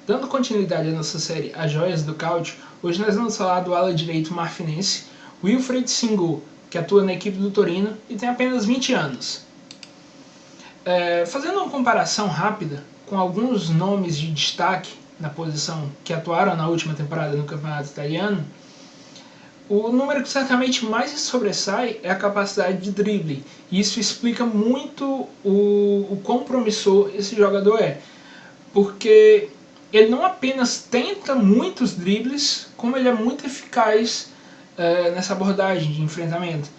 Dando continuidade à nossa série As Joias do Cáutio, hoje nós vamos falar do ala direito marfinense Wilfried Singo, que atua na equipe do Torino e tem apenas 20 anos. Fazendo uma comparação rápida com alguns nomes de destaque na posição que atuaram na última temporada no campeonato italiano, o número que certamente mais sobressai é a capacidade de drible, e isso explica muito o quão promissor esse jogador é, porque ele não apenas tenta muitos dribles, como ele é muito eficaz nessa abordagem de enfrentamento.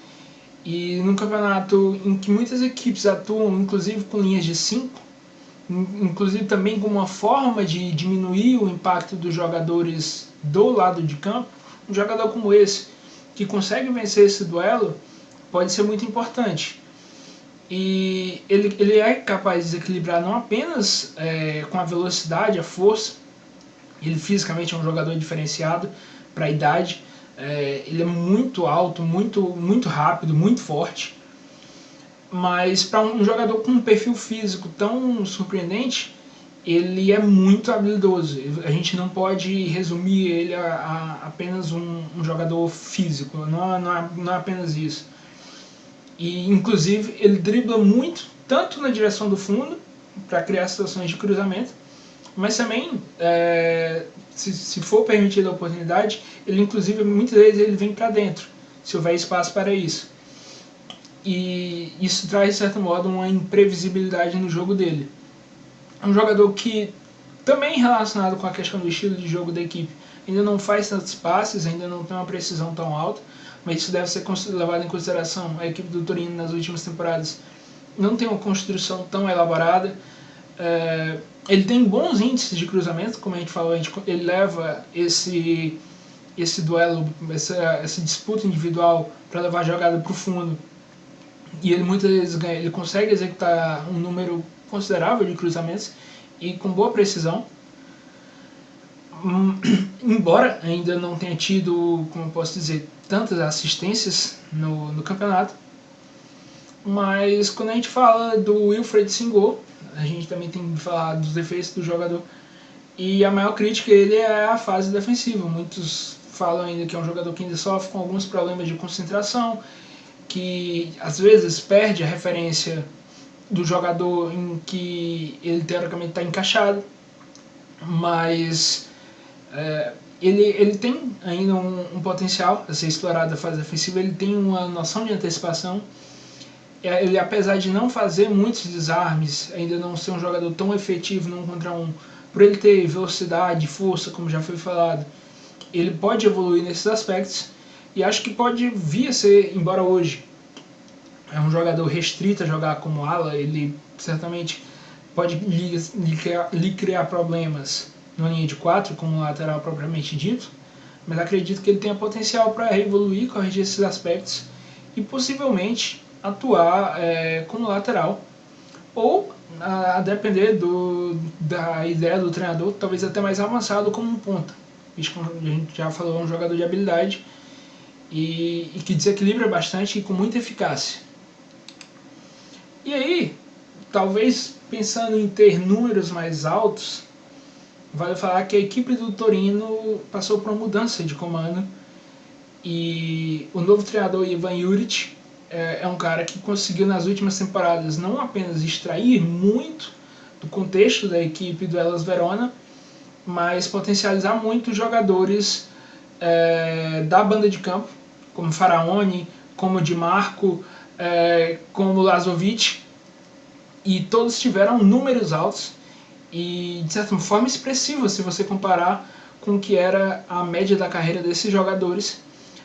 E num campeonato em que muitas equipes atuam, inclusive com linhas de 5, inclusive também como uma forma de diminuir o impacto dos jogadores do lado de campo, um jogador como esse, que consegue vencer esse duelo, pode ser muito importante. E ele é capaz de desequilibrar não apenas com a velocidade, a força, ele fisicamente é um jogador diferenciado para a idade, ele é muito alto, muito rápido, muito forte, mas para um jogador com um perfil físico tão surpreendente, ele é muito habilidoso. A gente não pode resumir ele a apenas um jogador físico, não é apenas isso. E inclusive ele dribla muito, tanto na direção do fundo, para criar situações de cruzamento, mas também, se for permitida a oportunidade, ele inclusive muitas vezes ele vem para dentro, se houver espaço para isso. E isso traz, de certo modo, uma imprevisibilidade no jogo dele. É um jogador que, também relacionado com a questão do estilo de jogo da equipe, ainda não faz tantos passes, ainda não tem uma precisão tão alta, mas isso deve ser levado em consideração. A equipe do Torino nas últimas temporadas não tem uma construção tão elaborada. Ele tem bons índices de cruzamento, como a gente falou, ele leva esse duelo, essa disputa individual para levar a jogada para o fundo, e ele muitas vezes ganha, ele consegue executar um número considerável de cruzamentos e com boa precisão. Embora ainda não tenha tido, como eu posso dizer, tantas assistências no campeonato, mas quando a gente fala do Wilfried Singo, a gente também tem que falar dos defeitos do jogador, e a maior crítica a ele é a fase defensiva. Muitos falam ainda que é um jogador que ainda sofre com alguns problemas de concentração, que às vezes perde a referência do jogador em que ele teoricamente está encaixado, mas ele tem ainda um potencial a ser explorado da fase defensiva. Ele tem uma noção de antecipação. Ele, apesar de não fazer muitos desarmes, ainda não ser um jogador tão efetivo no 1 contra 1, por ele ter velocidade, força, como já foi falado, ele pode evoluir nesses aspectos, e acho que pode vir a ser, embora hoje é um jogador restrito a jogar como ala, ele certamente pode lhe criar problemas na linha de 4, como lateral propriamente dito, mas acredito que ele tenha potencial para evoluir, corrigir esses aspectos e possivelmente atuar como lateral, ou a depender da ideia do treinador, talvez até mais avançado como um ponta. Isso, como a gente já falou, é um jogador de habilidade e que desequilibra bastante e com muita eficácia. E aí, talvez pensando em ter números mais altos, vale falar que a equipe do Torino passou por uma mudança de comando, e o novo treinador Ivan Juric é um cara que conseguiu nas últimas temporadas não apenas extrair muito do contexto da equipe do Hellas Verona, mas potencializar muito os jogadores da banda de campo, como Faraoni, como Di Marco, como Lazovic, e todos tiveram números altos e de certa forma expressivos se você comparar com o que era a média da carreira desses jogadores.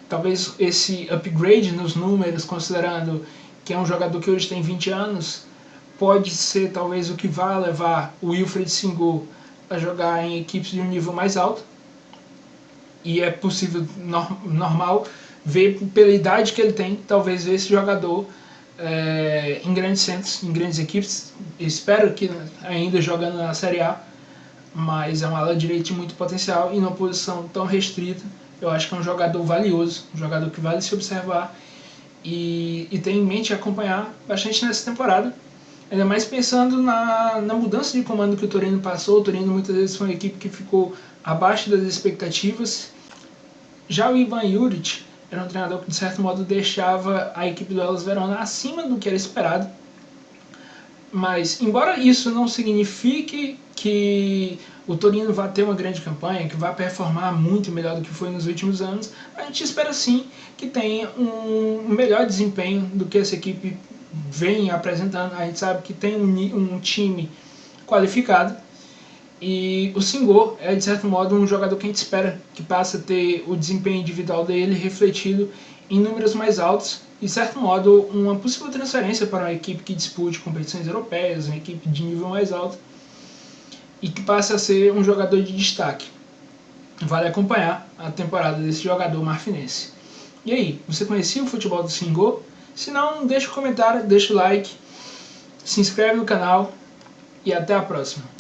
Talvez esse upgrade nos números, considerando que é um jogador que hoje tem 20 anos, pode ser talvez o que vai levar o Wilfried Singo a jogar em equipes de um nível mais alto, e é possível, normal, ver pela idade que ele tem, talvez ver esse jogador em grandes centros, em grandes equipes. Espero que ainda jogando na Série A, mas é uma ala direita de muito potencial e numa posição tão restrita. Eu acho que é um jogador valioso, um jogador que vale se observar e ter em mente acompanhar bastante nessa temporada. Ainda mais pensando na mudança de comando que o Torino passou. O Torino muitas vezes foi uma equipe que ficou abaixo das expectativas. Já o Ivan Juric era um treinador que de certo modo deixava a equipe do Hellas Verona acima do que era esperado. Mas, embora isso não signifique que o Torino vai ter uma grande campanha, que vai performar muito melhor do que foi nos últimos anos, a gente espera sim que tenha um melhor desempenho do que essa equipe vem apresentando. A gente sabe que tem um time qualificado, e o Senghor é de certo modo um jogador que a gente espera que passe a ter o desempenho individual dele refletido em números mais altos, e de certo modo uma possível transferência para uma equipe que dispute competições europeias, uma equipe de nível mais alto, e que passe a ser um jogador de destaque. Vale acompanhar a temporada desse jogador marfinense. E aí, você conhecia o futebol do Senghor? Se não, deixa um comentário, deixa o like, se inscreve no canal e até a próxima.